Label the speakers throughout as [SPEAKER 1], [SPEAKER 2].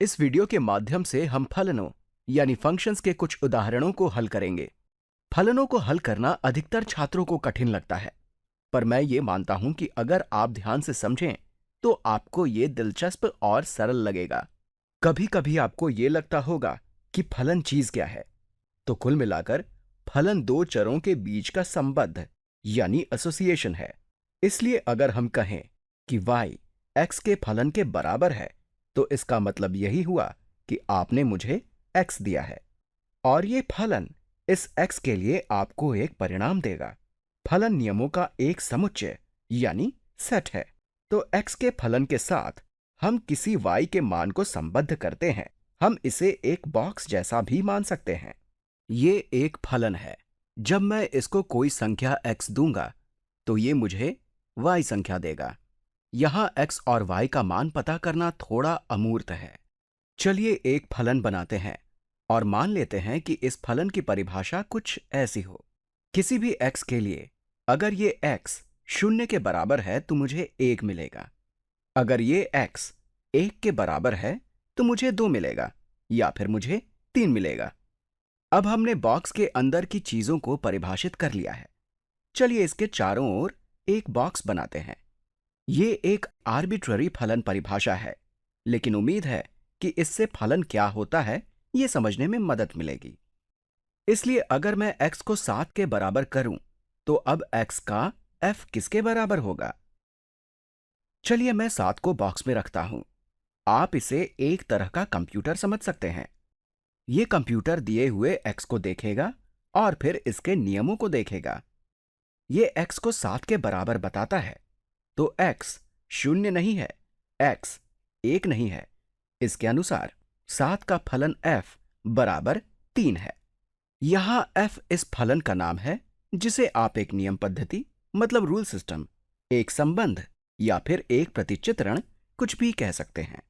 [SPEAKER 1] इस वीडियो के माध्यम से हम फलनों यानी फंक्शंस के कुछ उदाहरणों को हल करेंगे। फलनों को हल करना अधिकतर छात्रों को कठिन लगता है, पर मैं ये मानता हूं कि अगर आप ध्यान से समझें तो आपको ये दिलचस्प और सरल लगेगा। कभी कभी आपको ये लगता होगा कि फलन चीज क्या है, तो कुल मिलाकर फलन दो चरों के बीच का संबंध यानी एसोसिएशन है। इसलिए अगर हम कहें कि y x के फलन के बराबर है, तो इसका मतलब यही हुआ कि आपने मुझे x दिया है और ये फलन इस x के लिए आपको एक परिणाम देगा। फलन नियमों का एक समुच्चय यानी सेट है। तो x के फलन के साथ हम किसी y के मान को संबद्ध करते हैं। हम इसे एक बॉक्स जैसा भी मान सकते हैं। ये एक फलन है। जब मैं इसको कोई संख्या x दूंगा, तो ये मुझे y संख्या देगा। यहां x और y का मान पता करना थोड़ा अमूर्त है। चलिए एक फलन बनाते हैं और मान लेते हैं कि इस फलन की परिभाषा कुछ ऐसी हो। किसी भी x के लिए अगर ये x 0 के बराबर है तो मुझे 1 मिलेगा। अगर ये x 1 के बराबर है तो मुझे 2 मिलेगा या फिर मुझे 3 मिलेगा। अब हमने बॉक्स के अंदर की चीजों को परिभाषित कर लिया है। चलिए इसके चारों ओर एक बॉक्स बनाते हैं। ये एक आर्बिट्ररी फलन परिभाषा है, लेकिन उम्मीद है कि इससे फलन क्या होता है ये समझने में मदद मिलेगी। इसलिए अगर मैं x को 7 के बराबर करूं, तो अब x का f किसके बराबर होगा? चलिए मैं 7 को बॉक्स में रखता हूं। आप इसे एक तरह का कंप्यूटर समझ सकते हैं। ये कंप्यूटर दिए हुए x को देखेगा और फिर इसके नियमों को देखेगा। ये x को 7 के बराबर बताता है, तो x 0 नहीं है, x 1 नहीं है। इसके अनुसार 7 का फलन f बराबर 3 है। यहां f इस फलन का नाम है, जिसे आप एक नियम पद्धति मतलब रूल सिस्टम, एक संबंध या फिर एक प्रतिचित्रण कुछ भी कह सकते हैं।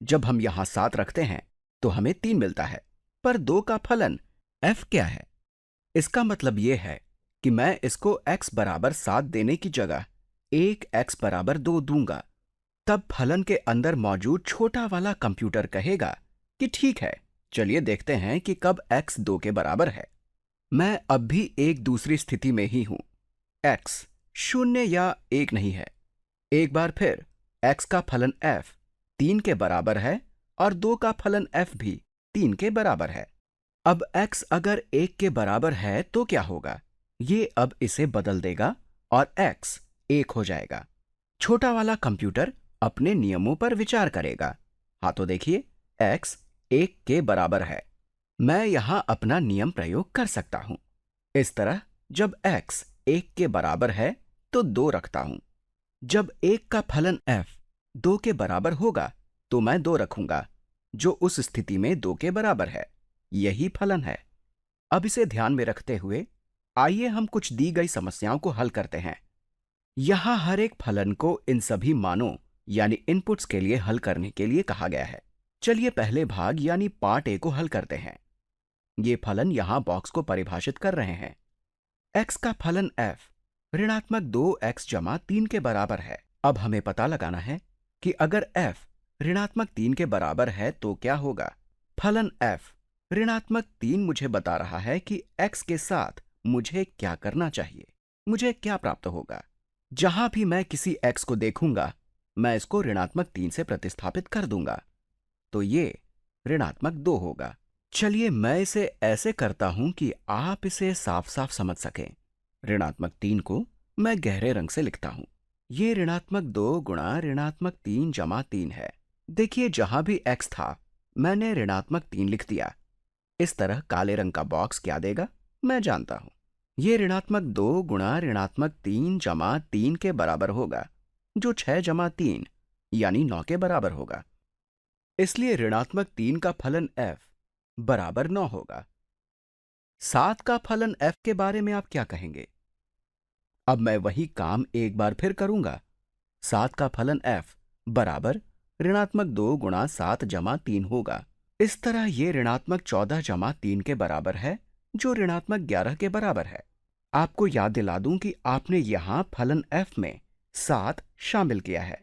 [SPEAKER 1] जब हम यहां 7 रखते हैं तो हमें 3 मिलता है, पर 2 का फलन f क्या है? इसका मतलब यह है कि मैं इसको x बराबर 7 देने की जगह 1x बराबर 2 दूंगा। तब फलन के अंदर मौजूद छोटा वाला कंप्यूटर कहेगा कि ठीक है, चलिए देखते हैं कि कब x 2 के बराबर है। मैं अब भी एक दूसरी स्थिति में ही हूं। x 0 या 1 नहीं है। एक बार फिर x का फलन f 3 के बराबर है और 2 का फलन f भी 3 के बराबर है। अब x अगर 1 के बराबर है तो क्या होगा? ये अब इसे बदल देगा और x 1 हो जाएगा। छोटा वाला कंप्यूटर अपने नियमों पर विचार करेगा। हाँ तो देखिए, x 1 के बराबर है। मैं यहां अपना नियम प्रयोग कर सकता हूं। इस तरह जब x 1 के बराबर है तो 2 रखता हूं। जब 1 का फलन f 2 के बराबर होगा तो मैं 2 रखूंगा, जो उस स्थिति में 2 के बराबर है। यही फलन है। अब इसे ध्यान में रखते हुए आइए हम कुछ दी गई समस्याओं को हल करते हैं। यहां हर एक फलन को इन सभी मानों यानी इनपुट्स के लिए हल करने के लिए कहा गया है। चलिए पहले भाग यानी पार्ट ए को हल करते हैं। ये फलन यहां बॉक्स को परिभाषित कर रहे हैं। x का फलन f ऋणात्मक 2x जमा 3 के बराबर है। अब हमें पता लगाना है कि अगर f ऋणात्मक 3 के बराबर है तो क्या होगा। फलन f ऋणात्मक 3 मुझे बता रहा है कि x के साथ मुझे क्या करना चाहिए, मुझे क्या प्राप्त होगा। जहां भी मैं किसी x को देखूंगा, मैं इसको ऋणात्मक 3 से प्रतिस्थापित कर दूंगा, तो ये ऋणात्मक 2 होगा। चलिए मैं इसे ऐसे करता हूं कि आप इसे साफ साफ समझ सकें। ऋणात्मक 3 को मैं गहरे रंग से लिखता हूं। ये ऋणात्मक 2 गुणा ऋणात्मक 3 जमा 3 है। देखिए जहां भी x था, मैंने ऋणात्मक 3 लिख दिया। इस तरह काले रंग का बॉक्स क्या देगा मैं जानता हूं। ये ऋणात्मक 2 गुणा ऋणात्मक 3 जमा 3 के बराबर होगा, जो 6 जमा 3 यानी 9 के बराबर होगा। इसलिए ऋणात्मक 3 का फलन f बराबर 9 होगा। 7 का फलन f के बारे में आप क्या कहेंगे? अब मैं वही काम एक बार फिर करूंगा। 7 का फलन f बराबर ऋणात्मक 2 गुणा 7 जमा 3 होगा। इस तरह ये ऋणात्मक 14 जमा 3 के बराबर है, जो ऋणात्मक 11 के बराबर है। आपको याद दिला दूं कि आपने यहां फलन f में 7 शामिल किया है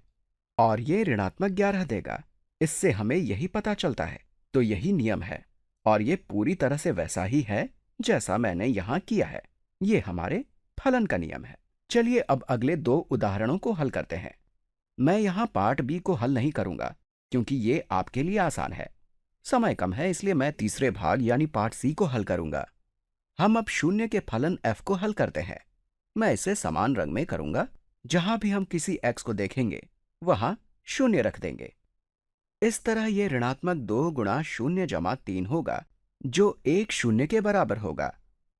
[SPEAKER 1] और ये ऋणात्मक 11 देगा। इससे हमें यही पता चलता है। तो यही नियम है और ये पूरी तरह से वैसा ही है जैसा मैंने यहां किया है। ये हमारे फलन का नियम है। चलिए अब अगले दो उदाहरणों को हल करते हैं। मैं यहां पार्ट बी को हल नहीं करूंगा क्योंकि ये आपके लिए आसान है। समय कम है, इसलिए मैं तीसरे भाग यानी पार्ट सी को हल करूंगा। हम अब शून्य के फलन f को हल करते हैं। मैं इसे समान रंग में करूंगा। जहां भी हम किसी x को देखेंगे वहां शून्य रख देंगे। इस तरह ये ऋणात्मक 2 गुणा शून्य जमा 3 होगा जो 1 शून्य के बराबर होगा।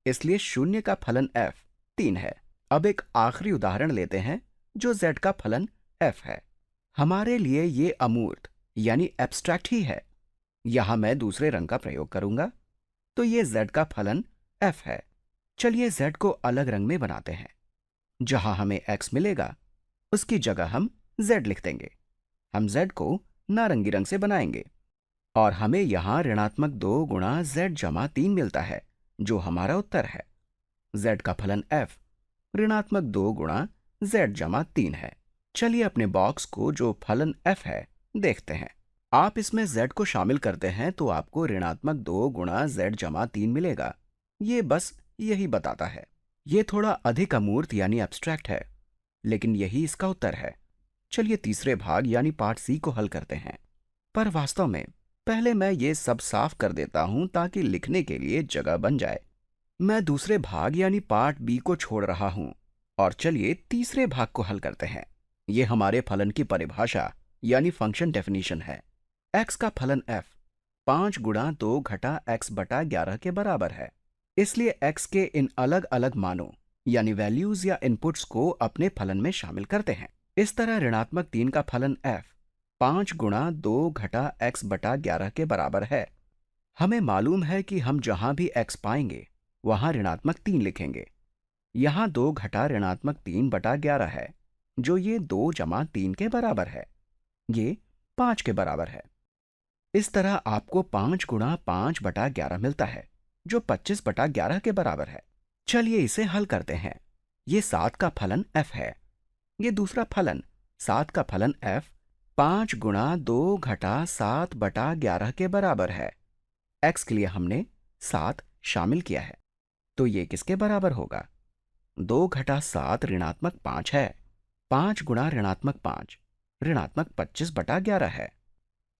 [SPEAKER 1] इसलिए शून्य का फलन f 3 है। अब एक आखिरी उदाहरण लेते हैं जो z का फलन f है। हमारे लिए ये अमूर्त यानी एब्स्ट्रैक्ट ही है। यहां मैं दूसरे रंग का प्रयोग करूंगा। तो ये z का फलन f है। चलिए z को अलग रंग में बनाते हैं। जहां हमें x मिलेगा उसकी जगह हम z लिख देंगे। हम z को नारंगी रंग से बनाएंगे और हमें यहां ऋणात्मक 2 गुणा z जमा 3 मिलता है जो हमारा उत्तर है। z का फलन f ऋणात्मक 2 गुणा z जमा 3 है। चलिए अपने बॉक्स को जो फलन f है देखते हैं। आप इसमें z को शामिल करते हैं तो आपको ऋणात्मक 2 गुणा z जमा 3 मिलेगा। ये बस यही बताता है। ये थोड़ा अधिक अमूर्त यानी एब्स्ट्रैक्ट है, लेकिन यही इसका उत्तर है। चलिए तीसरे भाग यानी पार्ट सी को हल करते हैं। पर वास्तव में पहले मैं ये सब साफ कर देता हूं ताकि लिखने के लिए जगह बन जाए। मैं दूसरे भाग यानी पार्ट बी को छोड़ रहा हूं और चलिए तीसरे भाग को हल करते हैं। ये हमारे फलन की परिभाषा यानी फंक्शन डेफिनेशन है। x का फलन f 5 गुणा 2 घटा x बटा 11 के बराबर है। इसलिए x के इन अलग अलग मानों यानी वैल्यूज या इनपुट्स को अपने फलन में शामिल करते हैं। इस तरह ऋणात्मक 3 का फलन f 5 गुणा 2 घटा x बटा 11 के बराबर है। हमें मालूम है कि हम जहां भी x पाएंगे वहां ऋणात्मक 3 लिखेंगे। यहां 2 घटा ऋणात्मक 3 बटा 11 है जो ये 2 जमा 3 के बराबर है। ये 5 के बराबर है। इस तरह आपको 5 गुणा 5 बटा 11 मिलता है जो 25 बटा 11 के बराबर है। चलिए इसे हल करते हैं। ये 7 का फलन f है। ये दूसरा फलन 7 का फलन f 5 गुणा 2 घटा 7 बटा 11 के बराबर है। x के लिए हमने 7 शामिल किया है तो ये किसके बराबर होगा? 2 घटा 7 ऋणात्मक 5 है। 5 गुणा ऋणात्मक 5 ऋणात्मक 25 बटा 11 है।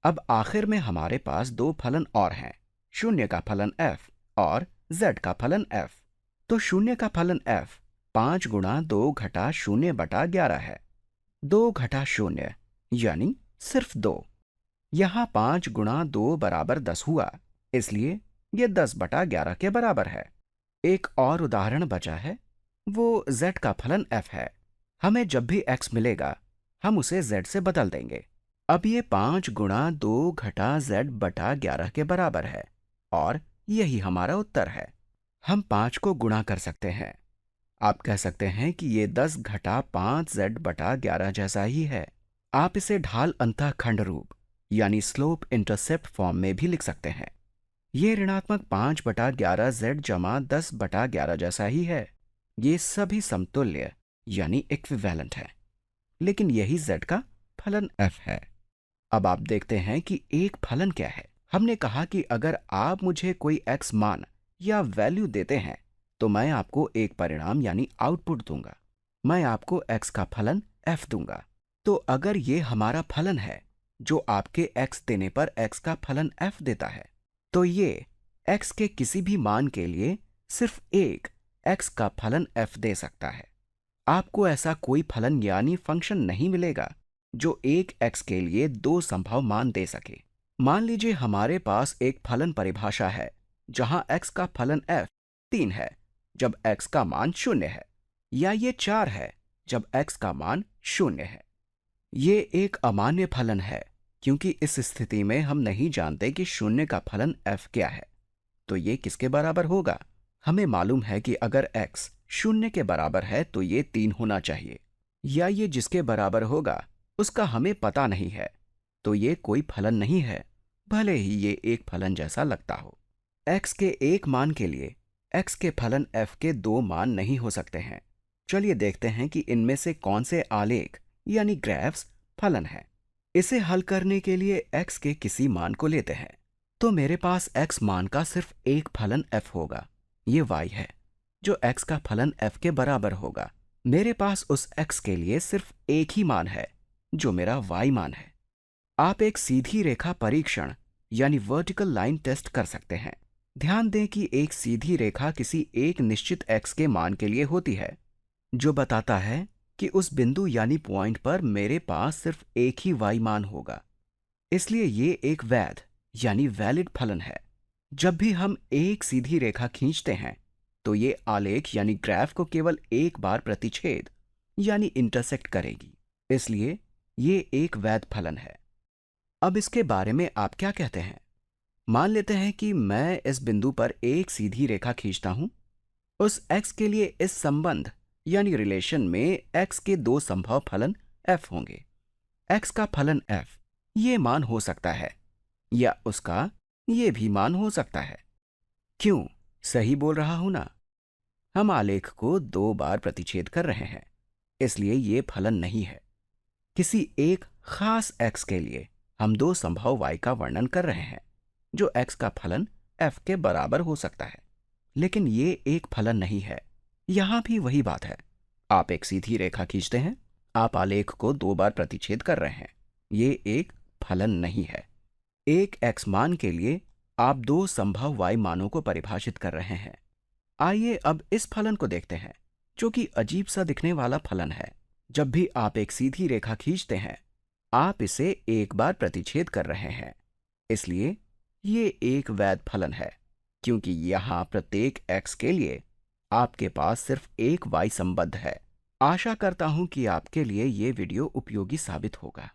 [SPEAKER 1] अब आखिर में हमारे पास दो फलन और हैं, शून्य का फलन f और z का फलन f। तो शून्य का फलन f 5 गुणा 2 घटा 0 बटा 11 है। 2 घटा 0 यानी सिर्फ 2। यहां 5 गुणा 2 बराबर 10 हुआ, इसलिए यह 10 बटा 11 के बराबर है। एक और उदाहरण बचा है, वो z का फलन f है। हमें जब भी x मिलेगा हम उसे z से बदल देंगे। अब ये 5 गुणा 2 घटा z बटा 11 के बराबर है और यही हमारा उत्तर है। हम 5 को गुणा कर सकते हैं। आप कह सकते हैं कि ये 10 घटा 5z बटा 11 जैसा ही है। आप इसे ढाल अंतःखंड रूप यानी स्लोप इंटरसेप्ट फॉर्म में भी लिख सकते हैं। ये ऋणात्मक 5 बटा 11 z जमा 10 बटा 11 जैसा ही है। ये सभी समतुल्य यानी इक्विवेलेंट है, लेकिन यही z का फलन f है। अब आप देखते हैं कि एक फलन क्या है। हमने कहा कि अगर आप मुझे कोई x मान या वैल्यू देते हैं तो मैं आपको एक परिणाम यानी आउटपुट दूंगा। मैं आपको x का फलन f दूंगा। तो अगर ये हमारा फलन है जो आपके x देने पर x का फलन f देता है, तो ये x के किसी भी मान के लिए सिर्फ एक x का फलन f दे सकता है। आपको ऐसा कोई फलन यानी फंक्शन नहीं मिलेगा जो एक x के लिए दो संभव मान दे सके। मान लीजिए हमारे पास एक फलन परिभाषा है जहां x का फलन f 3 है जब x का मान 0 है, या ये 4 है जब x का मान 0 है। ये एक अमान्य फलन है क्योंकि इस स्थिति में हम नहीं जानते कि 0 का फलन f क्या है। तो ये किसके बराबर होगा? हमें मालूम है कि अगर x 0 के बराबर है तो ये 3 होना चाहिए, या ये जिसके बराबर होगा उसका हमें पता नहीं है। तो ये कोई फलन नहीं है, भले ही ये एक फलन जैसा लगता हो। x के एक मान के लिए x के फलन f के 2 मान नहीं हो सकते हैं। चलिए देखते हैं कि इनमें से कौन से आलेख यानी ग्राफ्स फलन है। इसे हल करने के लिए x के किसी मान को लेते हैं, तो मेरे पास x मान का सिर्फ एक फलन f होगा, ये y है, जो x का फलन f के बराबर होगा। मेरे पास उस x के लिए सिर्फ एक ही मान है, जो मेरा y मान है। आप एक सीधी रेखा परीक्षण यानी वर्टिकल लाइन टेस्ट कर सकते हैं। ध्यान दें कि एक सीधी रेखा किसी एक निश्चित x के मान के लिए होती है, जो बताता है कि उस बिंदु यानी पॉइंट पर मेरे पास सिर्फ एक ही y मान होगा। इसलिए ये एक वैध यानी वैलिड फलन है। जब भी हम एक सीधी रेखा खींचते हैं, तो ये आलेख यानी ग्राफ को केवल एक बार प्रतिच्छेद यानी इंटरसेक्ट करेगी। इसलिए ये एक वैध फलन है। अब इसके बारे में आप क्या कहते हैं? मान लेते हैं कि मैं इस बिंदु पर एक सीधी रेखा खींचता हूं। उस x के लिए इस संबंध यानी रिलेशन में x के दो संभव फलन f होंगे। x का फलन f ये मान हो सकता है, या उसका ये भी मान हो सकता है। क्यों, सही बोल रहा हूं ना? हम आलेख को दो बार प्रतिच्छेद कर रहे हैं, इसलिए ये फलन नहीं है। किसी एक खास x के लिए हम दो संभव y का वर्णन कर रहे हैं, जो x का फलन f के बराबर हो सकता है, लेकिन ये एक फलन नहीं है। यहां भी वही बात है। आप एक सीधी रेखा खींचते हैं, आप आलेख को दो बार प्रतिच्छेद कर रहे हैं, ये एक फलन नहीं है। एक x मान के लिए आप दो संभव y मानों को परिभाषित कर रहे हैं। आइए अब इस फलन को देखते हैं, जो कि अजीब सा दिखने वाला फलन है। जब भी आप एक सीधी रेखा खींचते हैं, आप इसे एक बार प्रतिच्छेद कर रहे हैं, इसलिए ये एक वैध फलन है, क्योंकि यहां प्रत्येक x के लिए आपके पास सिर्फ एक y संबद्ध है। आशा करता हूं कि आपके लिए ये वीडियो उपयोगी साबित होगा।